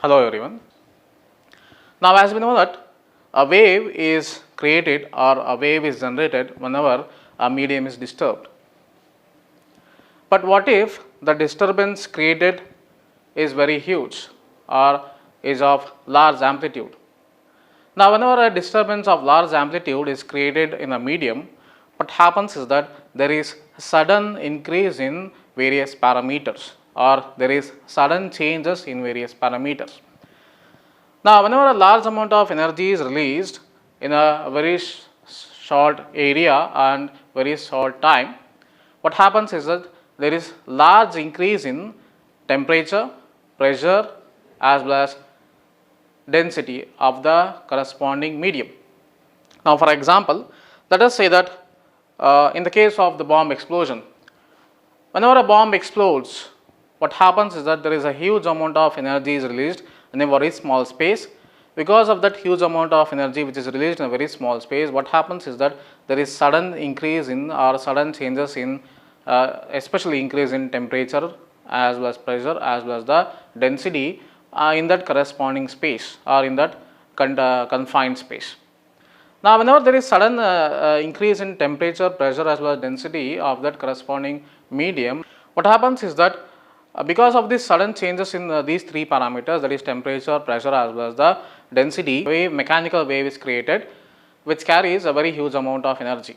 Hello everyone. Now as we know that a wave is created or a wave is generated whenever a medium is disturbed. But what if the disturbance created is very huge or is of large amplitude? Now whenever a disturbance of large amplitude is created in a medium, what happens is that there is sudden increase in various parameters or there is sudden changes in various parameters. Now, whenever a large amount of energy is released in a very short area and very short time, what happens is that there is large increase in temperature, pressure as well as density of the corresponding medium. Now, for example, let us say that in the case of the bomb explosion, whenever a bomb explodes, what happens is that there is a huge amount of energy is released in a very small space. Because of that huge amount of energy which is released in a very small space, what happens is that there is sudden increase in or sudden changes in especially increase in temperature as well as pressure as well as the density in that corresponding space or in that confined space. Now, whenever there is sudden increase in temperature, pressure as well as density of that corresponding medium, what happens is that because of these sudden changes in these three parameters, that is temperature, pressure as well as the density, mechanical wave is created which carries a very huge amount of energy.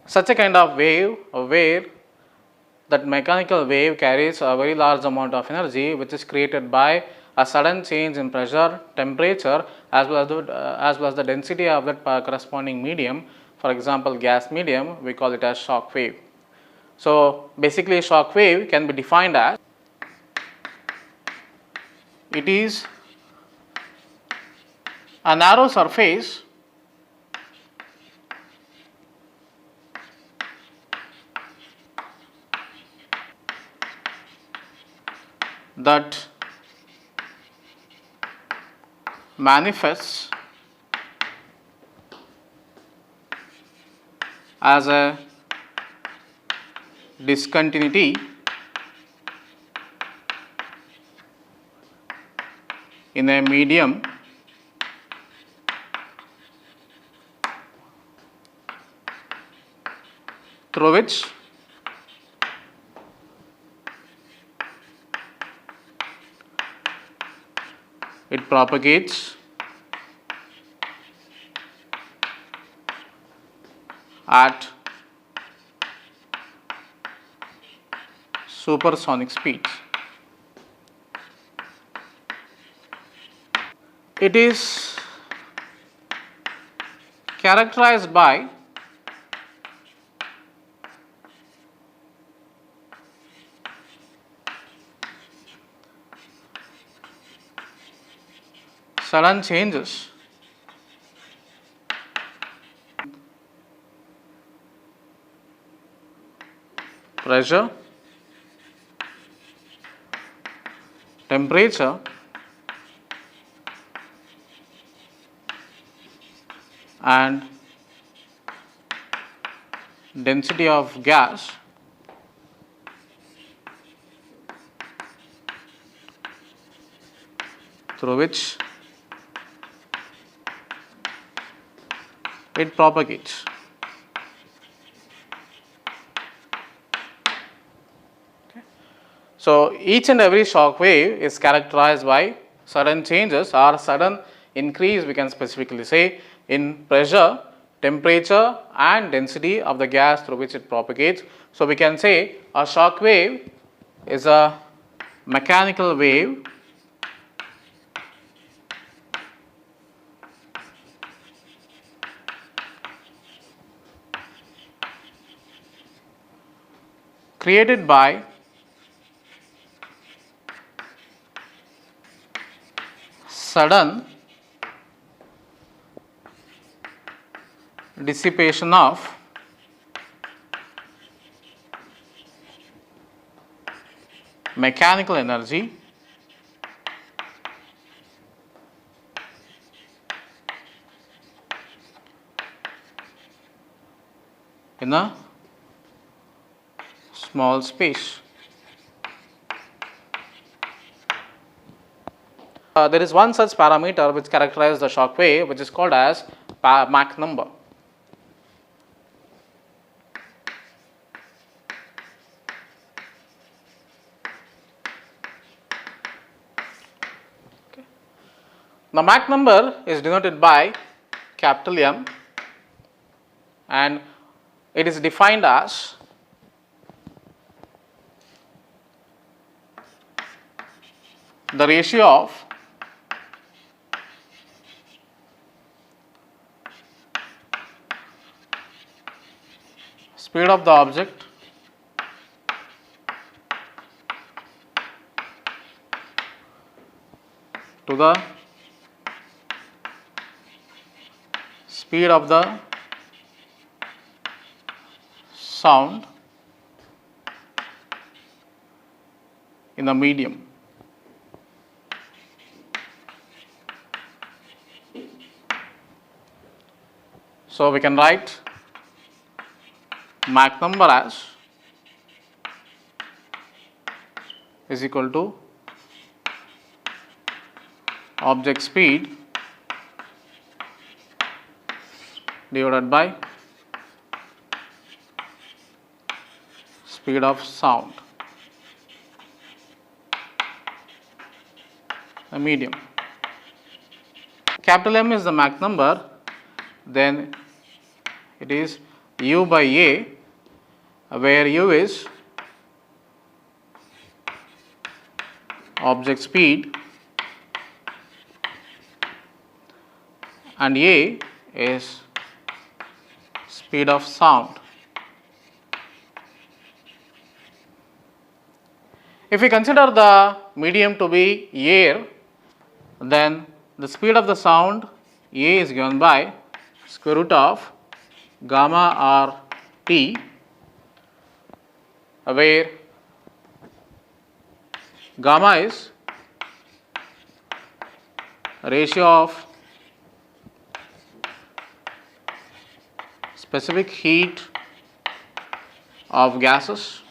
Such a kind of wave where that mechanical wave carries a very large amount of energy which is created by a sudden change in pressure, temperature as well as the density of that corresponding medium. For example, gas medium, we call it as shock wave. So, basically shock wave can be defined as it is a narrow surface that manifests as a discontinuity in a medium through which it propagates at supersonic speeds. It is characterized by sudden changes pressure, temperature and density of gas through which it propagates. So, each and every shock wave is characterized by sudden changes or sudden increase, we can specifically say, in pressure, temperature and density of the gas through which it propagates. So, we can say a shock wave is a mechanical wave created by sudden dissipation of mechanical energy in a small space. there is one such parameter which characterizes the shock wave, which is called as Mach number. Okay. The Mach number is denoted by capital M, and it is defined as the ratio of speed of the object to the speed of the sound in the medium. So we can write Mach number as is equal to object speed divided by speed of sound, the medium. Capital M is the Mach number, then it is U by A, where U is object speed and A is speed of sound. If we consider the medium to be air, then the speed of the sound A is given by square root of gamma r t, where gamma is ratio of specific heat of gases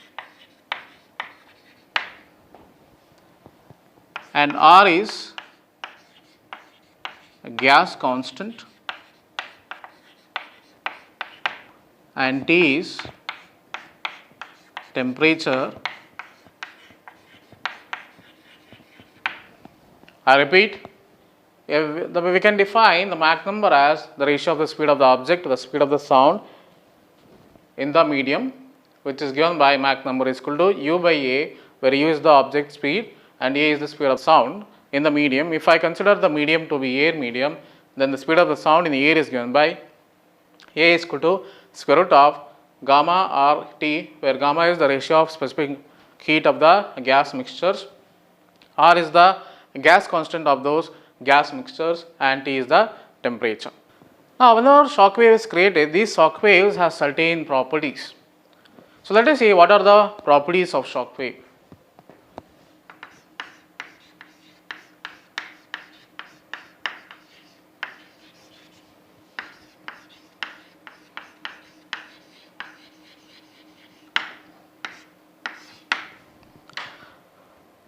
and R is a gas constant and T is temperature. I repeat, we can define the Mach number as the ratio of the speed of the object to the speed of the sound in the medium, which is given by Mach number is equal to U by A, where U is the object speed and A is the speed of sound in the medium. If I consider the medium to be air medium, then the speed of the sound in the air is given by A is equal to square root of gamma r t, where gamma is the ratio of specific heat of the gas mixtures, R is the gas constant of those gas mixtures and T is the temperature. Now, whenever shock wave is created, these shock waves have certain properties. So, let us see what are the properties of shock wave.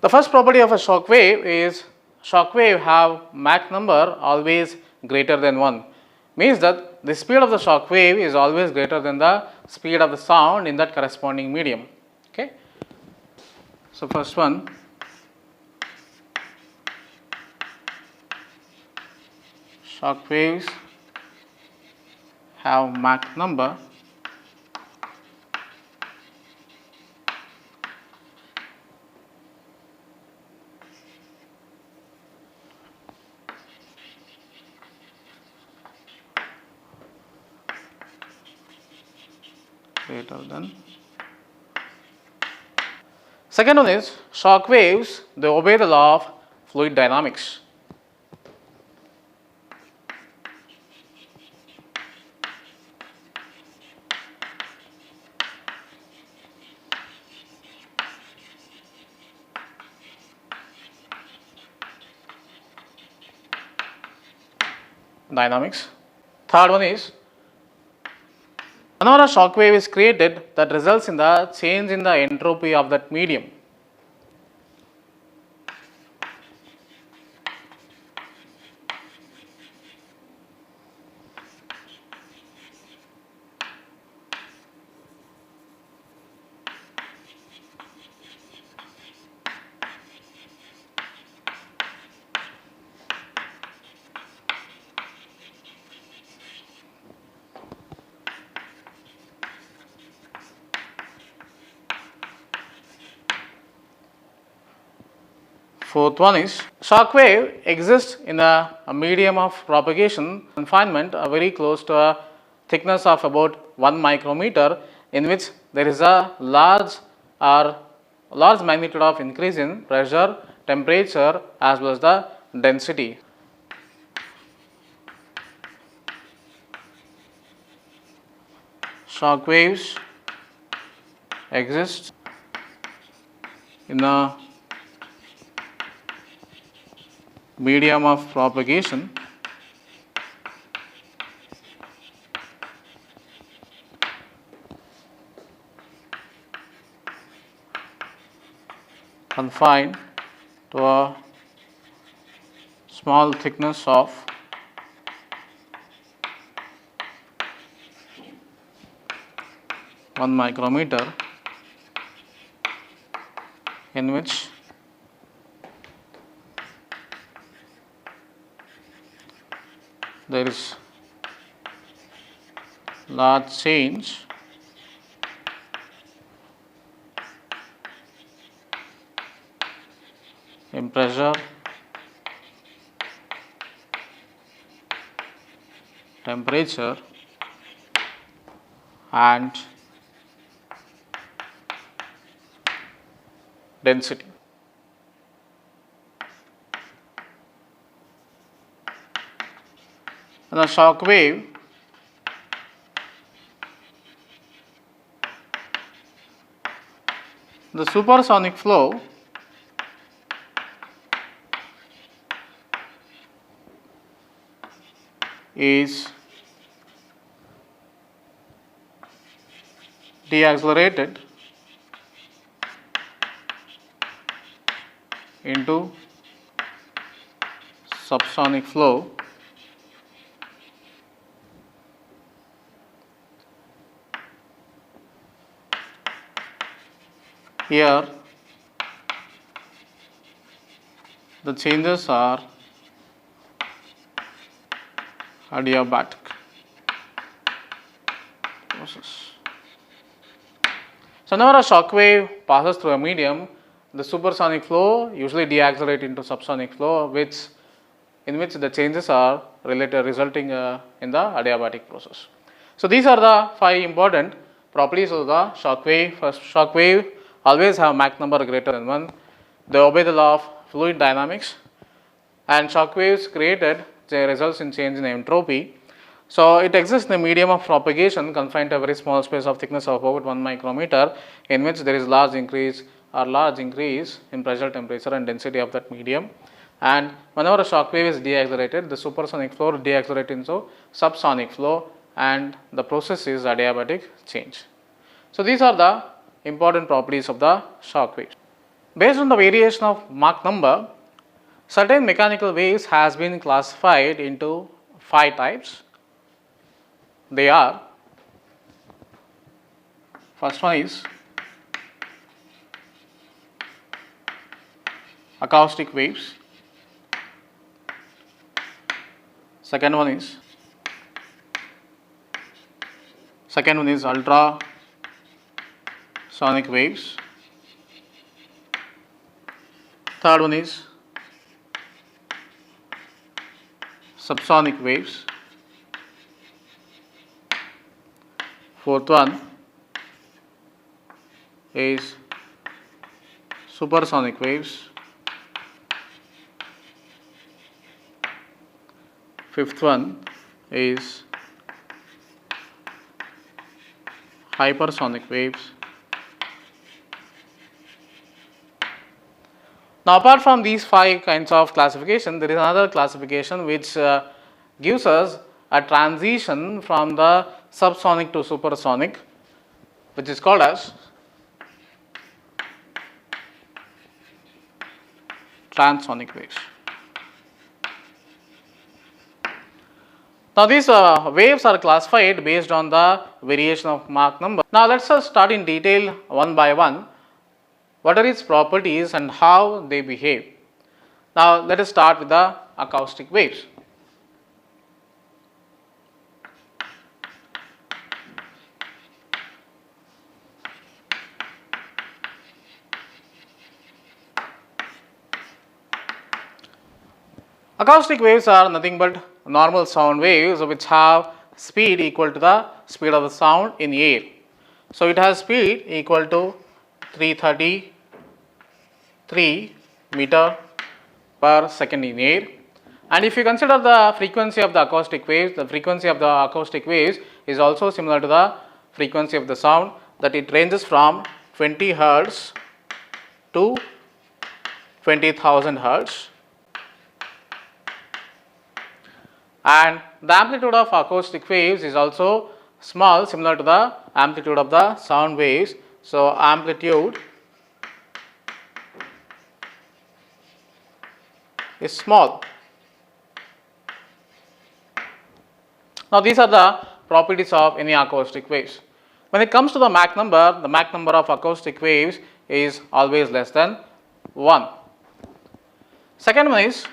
The first property of a shock wave is shock wave have Mach number always greater than 1, means that the speed of the shock wave is always greater than the speed of the sound in that corresponding medium. Okay. So, first one, shock waves have Mach number greater than. Second one is shock waves, they obey the law of fluid dynamics. Dynamics. Third one is whenever a shock wave is created, that results in the change in the entropy of that medium. Fourth one is shock wave exists in a medium of propagation confinement very close to a thickness of about 1 micrometer, in which there is a large magnitude of increase in pressure, temperature as well as the density. Shock waves exist in a medium of propagation confined to a small thickness of 1 micrometer, in which there is large change in pressure, temperature and density. And the shock wave the supersonic flow is deaccelerated into subsonic flow here. The changes are adiabatic process. So, whenever a shock wave passes through a medium, the supersonic flow usually deaccelerates into subsonic flow, in which the changes are resulting in the adiabatic process. So, these are the 5 important properties of the shock wave. First, shock wave always have Mach number greater than 1. They obey the law of fluid dynamics, and shock waves created results in change in entropy. So, it exists in a medium of propagation confined to a very small space of thickness of about 1 micrometer, in which there is large increase in pressure, temperature and density of that medium. And whenever a shock wave is deaccelerated, the supersonic flow deaccelerates into subsonic flow, and the process is adiabatic change. So, these are the important properties of the shock wave. Based on the variation of Mach number, certain mechanical waves has been classified into 5 types. They are, first one is acoustic waves, second one is ultrasonic waves, third one is subsonic waves, fourth one is supersonic waves, fifth one is hypersonic waves. Now, apart from these 5 kinds of classification, there is another classification which gives us a transition from the subsonic to supersonic, which is called as transonic waves. Now, these waves are classified based on the variation of Mach number. Now, let us start in detail one by one. What are its properties and how they behave? Now, let us start with the acoustic waves. Acoustic waves are nothing but normal sound waves which have speed equal to the speed of the sound in air. So, it has speed equal to 333 meter per second in air. And if you consider the frequency of the acoustic waves, the frequency of the acoustic waves is also similar to the frequency of the sound, that it ranges from 20 hertz to 20,000 hertz. And the amplitude of acoustic waves is also small, similar to the amplitude of the sound waves. So, amplitude is small. Now, these are the properties of any acoustic waves. When it comes to the Mach number of acoustic waves is always less than 1. Second one is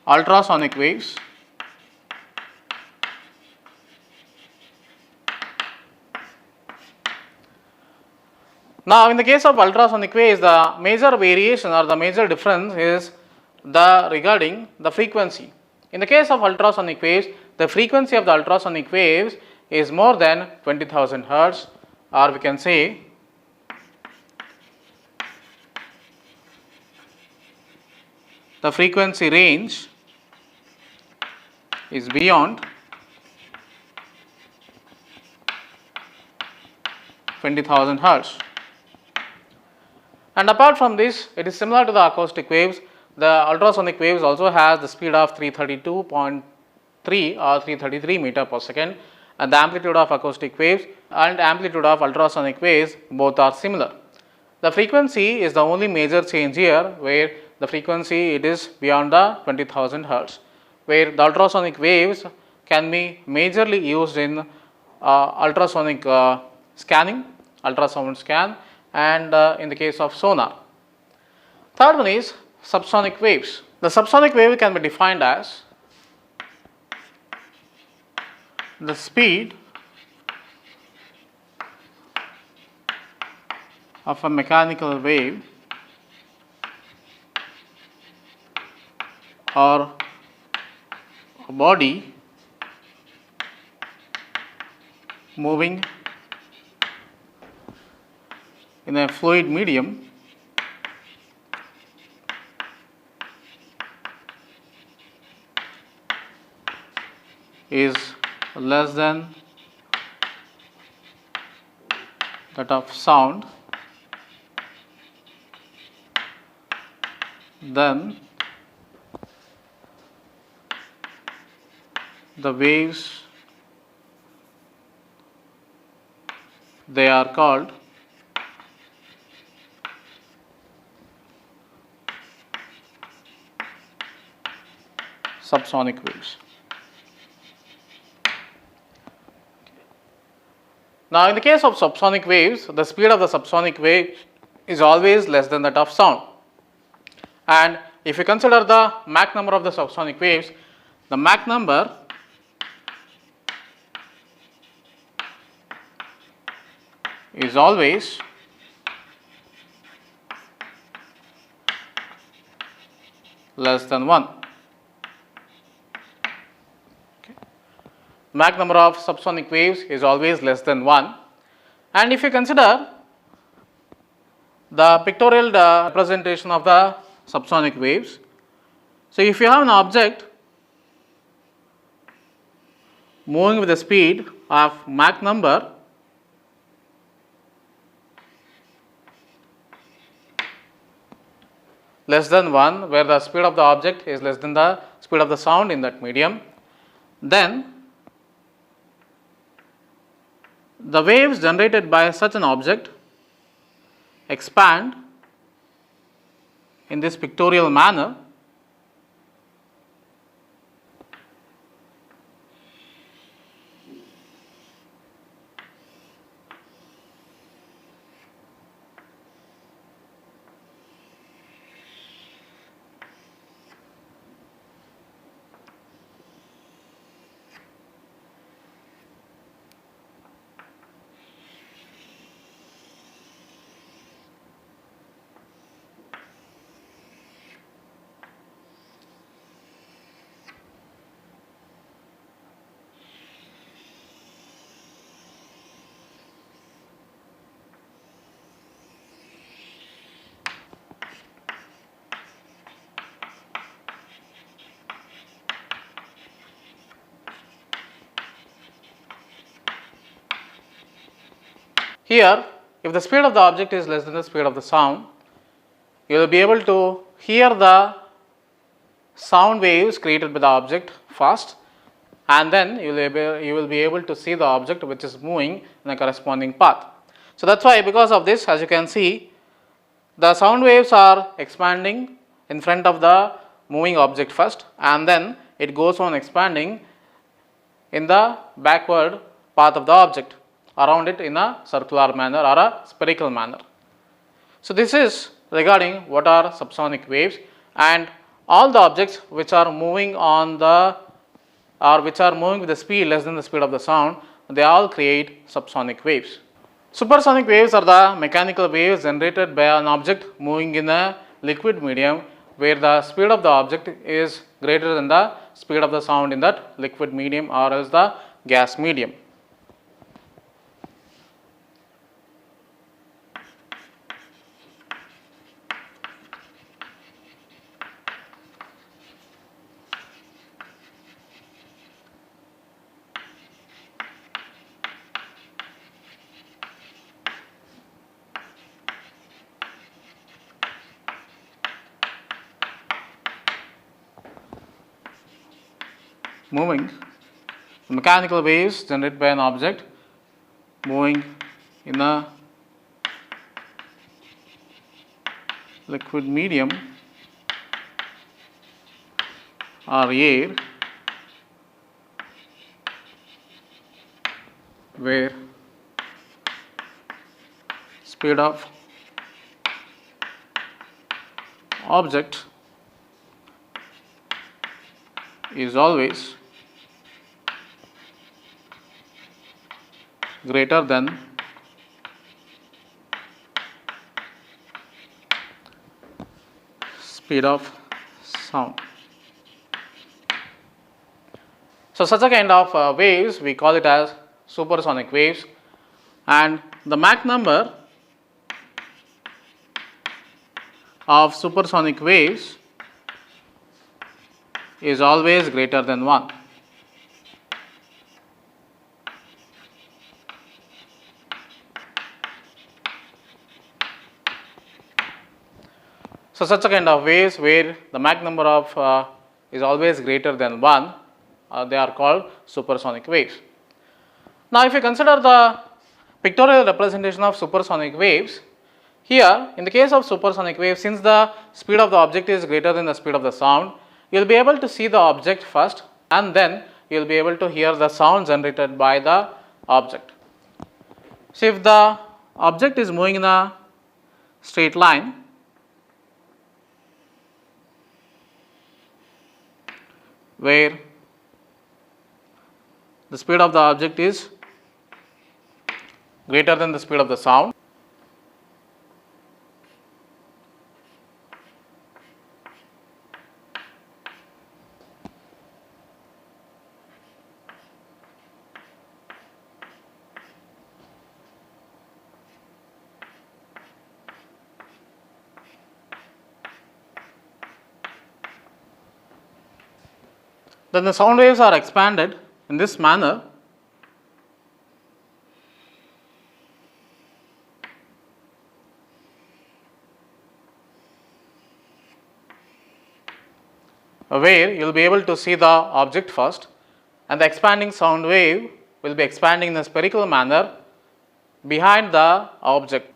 ultrasonic waves. Now, in the case of ultrasonic waves, the major variation or the major difference is regarding the frequency. In the case of ultrasonic waves, the frequency of the ultrasonic waves is more than 20,000 hertz, or we can say the frequency range is beyond 20,000 hertz. And apart from this, it is similar to the acoustic waves. The ultrasonic waves also has the speed of 332.3 or 333 meter per second, and the amplitude of acoustic waves and amplitude of ultrasonic waves both are similar. The frequency is the only major change here, where the frequency it is beyond the 20,000 hertz, where the ultrasonic waves can be majorly used in ultrasonic scanning, ultrasound scan, and in the case of sonar. Third one is subsonic waves. The subsonic wave can be defined as the speed of a mechanical wave or a body moving in a fluid medium is less than that of sound, then the waves, they are called subsonic waves. Now, in the case of subsonic waves, the speed of the subsonic wave is always less than that of sound. And if you consider the Mach number of the subsonic waves, the Mach number is always less than 1. Mach number of subsonic waves is always less than 1. And if you consider the pictorial representation of the subsonic waves, so if you have an object moving with the speed of Mach number less than 1, where the speed of the object is less than the speed of the sound in that medium, then the waves generated by such an object expand in this pictorial manner Here, if the speed of the object is less than the speed of the sound, you will be able to hear the sound waves created by the object first, and then you will be able to see the object which is moving in a corresponding path. So that's why, because of this, as you can see, the sound waves are expanding in front of the moving object first, and then it goes on expanding in the backward path of the object around it in a circular manner or a spherical manner. So this is regarding what are subsonic waves, and all the objects which are moving on the which are moving with the speed less than the speed of the sound, they all create subsonic waves. Supersonic waves are the mechanical waves generated by an object moving in a liquid medium where the speed of the object is greater than the speed of the sound in that liquid medium or else the gas medium. Moving mechanical waves generated by an object moving in a liquid medium or air where speed of object is always greater than speed of sound. So such a kind of waves we call it as supersonic waves, and the Mach number of supersonic waves is always greater than 1. So such a kind of waves where the Mach number of is always greater than 1, they are called supersonic waves. Now if you consider the pictorial representation of supersonic waves, here in the case of supersonic waves, since the speed of the object is greater than the speed of the sound, you will be able to see the object first, and then you will be able to hear the sound generated by the object. So if the object is moving in a straight line, where the speed of the object is greater than the speed of the sound, then the sound waves are expanded in this manner, where you will be able to see the object first, and the expanding sound wave will be expanding in a spherical manner behind the object.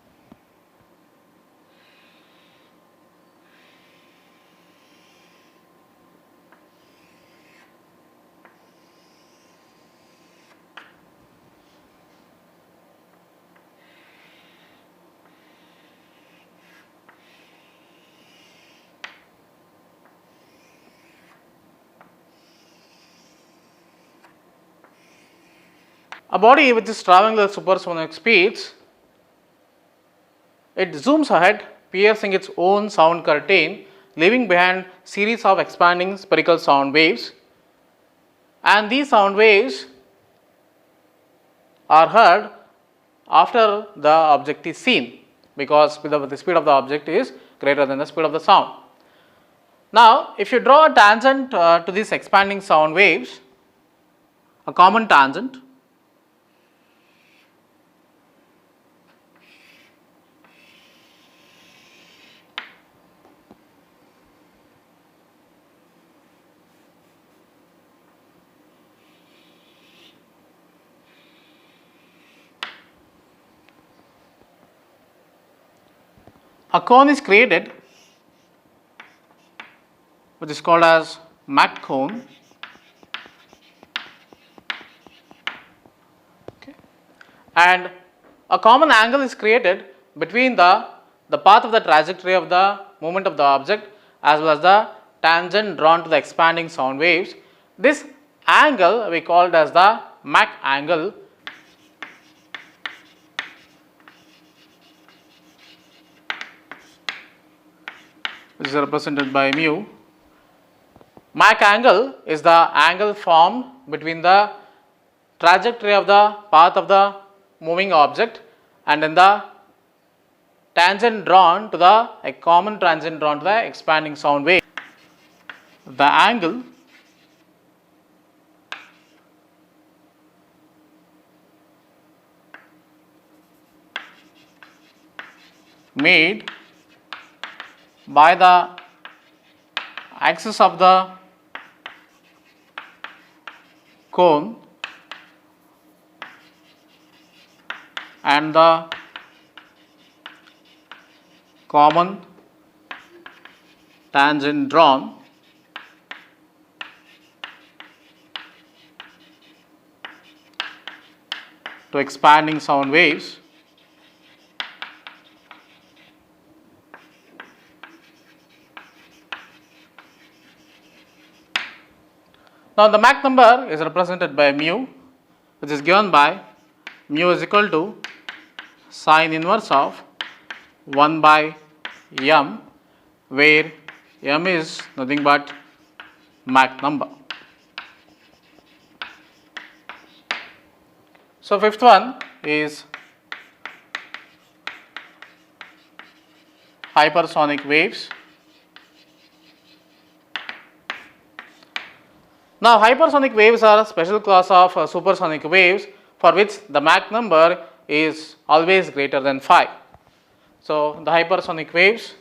A body which is traveling at supersonic speeds, it zooms ahead, piercing its own sound curtain, leaving behind series of expanding spherical sound waves, and these sound waves are heard after the object is seen, because the speed of the object is greater than the speed of the sound. Now if you draw a tangent to these expanding sound waves, a common tangent, a cone is created which is called as Mach cone. Okay. And a common angle is created between the path of the trajectory of the movement of the object as well as the tangent drawn to the expanding sound waves. This angle we called as the Mach angle, which is represented by mu. Mach angle is the angle formed between the trajectory of the path of the moving object and then the tangent drawn to a common tangent drawn to the expanding sound wave. The angle made by the axis of the cone and the common tangent drawn to expanding sound waves Now, the Mach number is represented by mu, which is given by mu is equal to sine inverse of 1 by m, where m is nothing but Mach number. So, fifth one is hypersonic waves. Now, hypersonic waves are a special class of supersonic waves for which the Mach number is always greater than 5. So, the hypersonic waves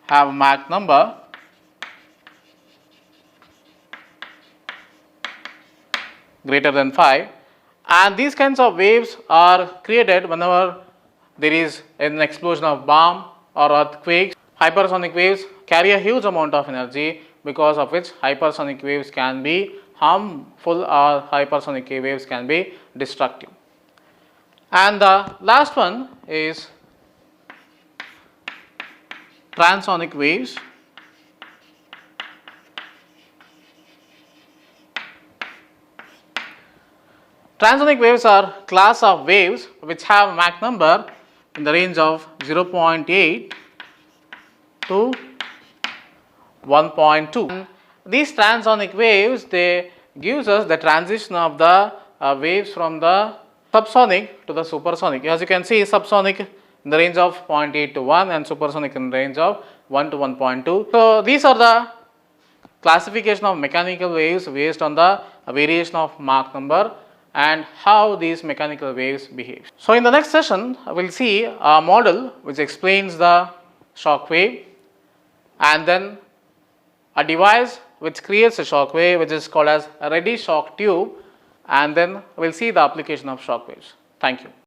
have Mach number greater than 5, and these kinds of waves are created whenever there is an explosion of bomb or earthquakes. Hypersonic waves carry a huge amount of energy, because of which hypersonic waves can be harmful or hypersonic waves can be destructive. And the last one is transonic waves. Transonic waves are class of waves which have Mach number in the range of 0.8 to 1.2. These transonic waves, they gives us the transition of the waves from the subsonic to the supersonic. As you can see, subsonic in the range of 0.8 to 1 and supersonic in the range of 1 to 1.2. So, these are the classification of mechanical waves based on the variation of Mach number and how these mechanical waves behave. So, in the next session, we will see a model which explains the shock wave, and then a device which creates a shock wave which is called as a ready shock tube, and then we will see the application of shock waves. Thank you.